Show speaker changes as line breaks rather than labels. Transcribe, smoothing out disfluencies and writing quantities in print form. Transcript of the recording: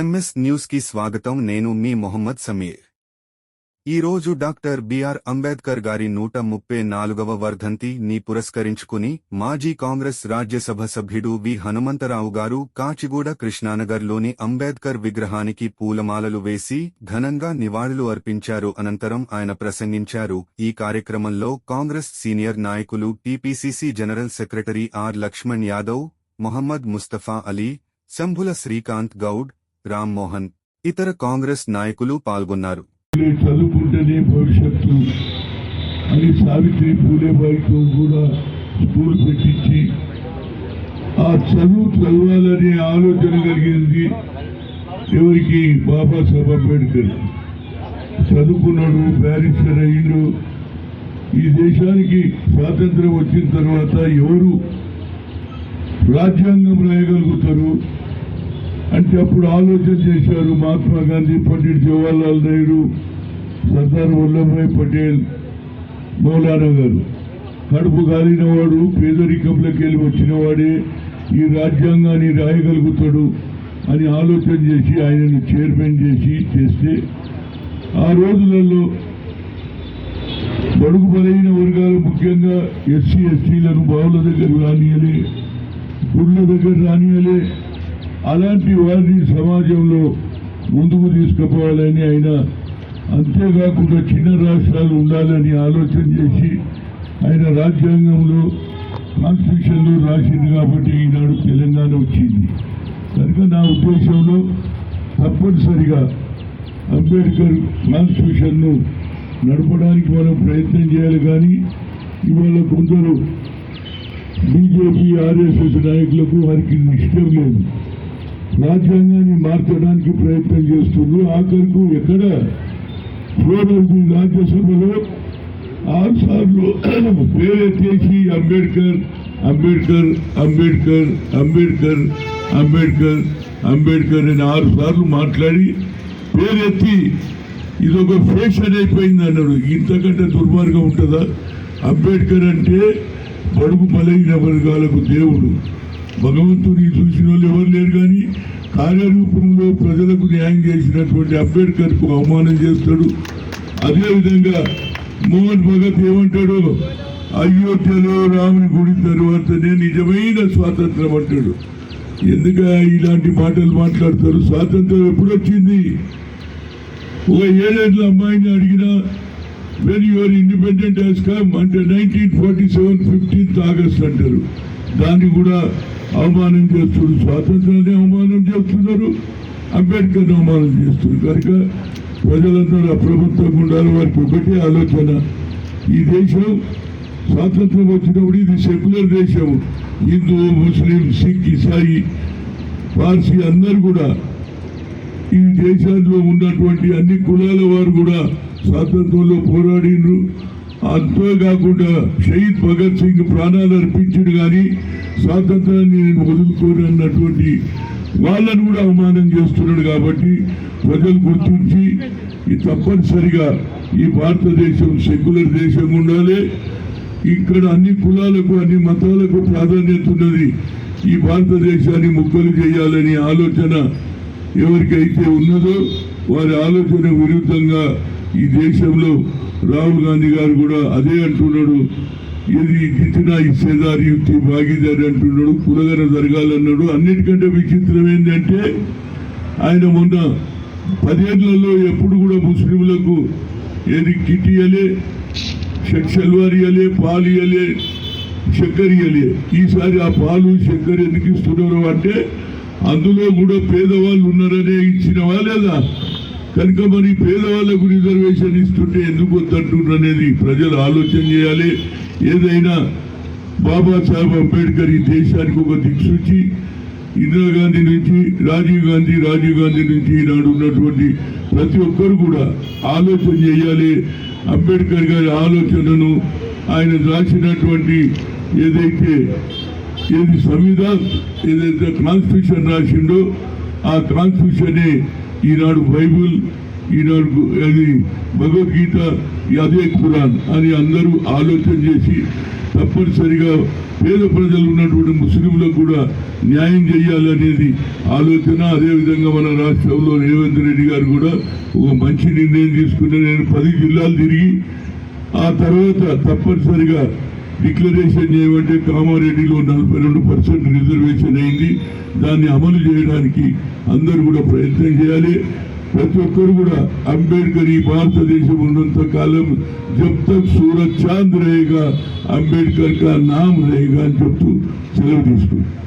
MS news కి స్వాగతం. నేను మీ మొహమ్మద్ సమీర్. ఈరోజు డాక్టర్ బిఆర్ అంబేద్కర్ గారి 134వ వర్ధంతి ని పురస్కరించుకుని మాజీ కాంగ్రెస్ రాజ్యసభ సభ్యుడు వి హనుమంతరావు గారు కాచిగూడ కృష్ణానగర్లోని అంబేద్కర్ విగ్రహానికి పూలమాలలు వేసి ఘనంగా నివాళులు అర్పించారు. అనంతరం ఆయన ప్రసంగించారు. ఈ కార్యక్రమంలో కాంగ్రెస్ సీనియర్ నాయకులు TPCC general secretary R Laxman Yadav, Mohammed Mustafa Ali, Sambhula Srikanth Goud, Ram Mohan, ఇతర కాంగ్రెస్ నాయకులు పాల్గొన్నారు.
చదువుకుంటేనే భవిష్యత్తు అని సావిత్రి పూలే బాయితో కూడా స్కూల్ పెట్టించి ఆ చదవాలనే ఆలోచన కలిగింది ఎవరికి? బాబాసాహెబ్ అంబేద్కర్. చదువుకున్నాడు, బ్యారిస్టర్ అయ్యిండు. ఈ దేశానికి స్వాతంత్రం వచ్చిన తర్వాత ఎవరు రాజ్యాంగం రాయగలుగుతారు అంటే అప్పుడు ఆలోచన చేశారు మహాత్మా గాంధీ, పండిట్ జవహర్లాల్ నెహ్రూ, సర్దార్ వల్లభాయ్ పటేల్, మౌలానా గారు. కడుపు కాలిన వాడు, పేదరికంలోకి వెళ్ళి వచ్చిన వాడే ఈ రాజ్యాంగాన్ని రాయగలుగుతాడు అని ఆలోచన చేసి ఆయనను చైర్మన్ చేస్తే ఆ రోజులలో బడుగు బలైన వర్గాలు, ముఖ్యంగా ఎస్సీ ఎస్టీలను బావుల దగ్గర రానియలే, గుళ్ళ దగ్గర రానియలే. అలాంటి వారిని సమాజంలో ముందుకు తీసుకుపోవాలని ఆయన, అంతేకాకుండా చిన్న రాష్ట్రాలు ఉండాలని ఆలోచన చేసి ఆయన రాజ్యాంగంలో కాన్స్టిట్యూషన్లో రాసింది కాబట్టి ఈనాడు తెలంగాణ వచ్చింది. కనుక నా ఉద్దేశంలో తప్పనిసరిగా అంబేద్కర్ కాన్స్టిట్యూషన్ను నడపడానికి మనం ప్రయత్నం చేయాలి. కానీ ఇవాళ కొందరు బీజేపీ, ఆర్ఎస్ఎస్ నాయకులకు వారికి ఇష్టం లేదు, రాజ్యాంగాన్ని మార్చడానికి ప్రయత్నం చేస్తున్నారు. ఆఖరుకు ఎక్కడ చూడండి, రాజ్యసభలో 6 సార్లు పేరెత్తేసి అంబేద్కర్ అంబేద్కర్ అంబేద్కర్ అంబేద్కర్ అంబేద్కర్ అంబేద్కర్ అని 6 సార్లు మాట్లాడి పేరెత్తి ఇదొక ఫ్యాషన్ అయిపోయింది అన్నాడు. ఇంతకంటే దుర్మార్గం ఉంటుందా? అంబేద్కర్ అంటే బడుగు బలైన వర్గాలకు దేవుడు, భగవంతుని చూసిన వాళ్ళు ఎవరు లేరు. కానీ కార్యరూపంలో ప్రజలకు న్యాయం చేసినటువంటి అంబేద్కర్కు అవమానం చేస్తాడు. అదేవిధంగా మోహన్ భగత్ ఏమంటాడు? అయోధ్యలో రాముని గుడి తర్వాతనే నిజమైన స్వాతంత్రం అంటాడు. ఎందుకు ఇలాంటి మాటలు మాట్లాడతారు? స్వాతంత్రం ఎప్పుడు వచ్చింది? ఒక 7 ఏళ్ళ అమ్మాయిని అడిగినా when your independent has come అంటే 1947 15th ఆగస్ట్ అంటారు. దాన్ని కూడా అవమానం చేస్తున్నారు. స్వాతంత్రాన్ని అవమానం చేస్తున్నారు, అంబేద్కర్ని అవమానం చేస్తున్నారు. కనుక ప్రజలందరూ అప్రమత్తంగా ఉండాలి. వారికి ఒకటే ఆలోచన, ఈ దేశం స్వాతంత్రం వచ్చినప్పుడు ఇది సెక్యులర్ దేశం. హిందూ, ముస్లిం, సిక్, ఇసాయి, పార్సీ అందరూ కూడా ఈ దేశంలో ఉన్నటువంటి అన్ని కులాల వారు కూడా స్వాతంత్రంలో పోరాడినరు. అంతేకాకుండా షహీద్ భగత్ సింగ్ ప్రాణాలు అర్పించాడు. కానీ స్వాతంత్రాన్ని నేను వదులుకోను అన్నటువంటి వాళ్ళను కూడా అవమానం చేస్తున్నాడు. కాబట్టి ప్రజలు గుర్తించి ఈ తప్పనిసరిగా ఈ భారతదేశం సెక్యులర్ దేశంగా ఉండాలి. ఇక్కడ అన్ని కులాలకు, అన్ని మతాలకు ప్రాధాన్యత ఉన్నది. ఈ భారతదేశాన్ని ముక్కలు చేయాలని ఆలోచన ఎవరికైతే ఉన్నదో వారి ఆలోచన విరుద్ధంగా ఈ దేశంలో రాహుల్ గాంధీ గారు కూడా అదే అంటున్నాడు. ఇది జితినా ఇచ్చేదారి యుక్తి భాగీదారి అంటున్నాడు. కులగన జరగాలన్నాడు. అన్నిటికంటే విచిత్రం ఏంటంటే ఆయన మొన్న 10 ఏళ్లలో ఎప్పుడు కూడా ముస్లింలకు ఏది కిట్ ఇయ్యలే, షల్వార్ ఇయ్యలే, పాలు ఇయ్యలే, చక్కెర ఇయ్యలే. ఈసారి ఆ పాలు చక్కెర ఎందుకు ఇస్తున్నారు అంటే అందులో కూడా పేదవాళ్ళు ఉన్నారనే ఇచ్చినవా లేదా? కనుక మరి పేదవాళ్లకు రిజర్వేషన్ ఇస్తుంటే ఎందుకు వద్దంటున్నారు అనేది ప్రజలు ఆలోచన చేయాలి. ఏదైనా బాబాసాహెబ్ అంబేద్కర్ ఈ దేశానికి ఒక దిక్సూచి. ఇందిరాగాంధీ నుంచి రాజీవ్ గాంధీ నుంచి ఈనాడు ఉన్నటువంటి ప్రతి ఒక్కరు కూడా ఆలోచన చేయాలి. అంబేద్కర్ గారి ఆలోచనను, ఆయన రాసినటువంటి ఏదైతే సంవిధాన్, ఏదైతే కాన్స్టిట్యూషన్ రాసిండో ఆ కాన్స్టిట్యూషనే ఈనాడు బైబుల్, ఈనాడు అది భగవద్గీత, అదే ఖురాన్ అని అందరూ ఆలోచన చేసి తప్పనిసరిగా పేద ప్రజలు ఉన్నటువంటి ముస్లింలకు కూడా న్యాయం చేయాలనేది ఆలోచన. అదేవిధంగా మన రాష్ట్రంలో రేవంత్ రెడ్డి గారు కూడా ఒక మంచి నిర్ణయం తీసుకుని నేను 10 జిల్లాలు తిరిగి ఆ తర్వాత తప్పనిసరిగా డిక్లరేషన్ చేయమంటే కామారెడ్డిలో 42% రిజర్వేషన్ అయింది. దాన్ని అమలు చేయడానికి అందరూ కూడా ప్రయత్నం చేయాలి. ప్రతి ఒక్కరు కూడా అంబేద్కర్ ఈ భారతదేశం ఉన్నంత కాలం జబ్ తక్ సూరజ్ చాంద్ రేగా అంబేద్కర్ కా నామ్ రేగా అని చెప్తూ సెలవు తీసుకుంటారు.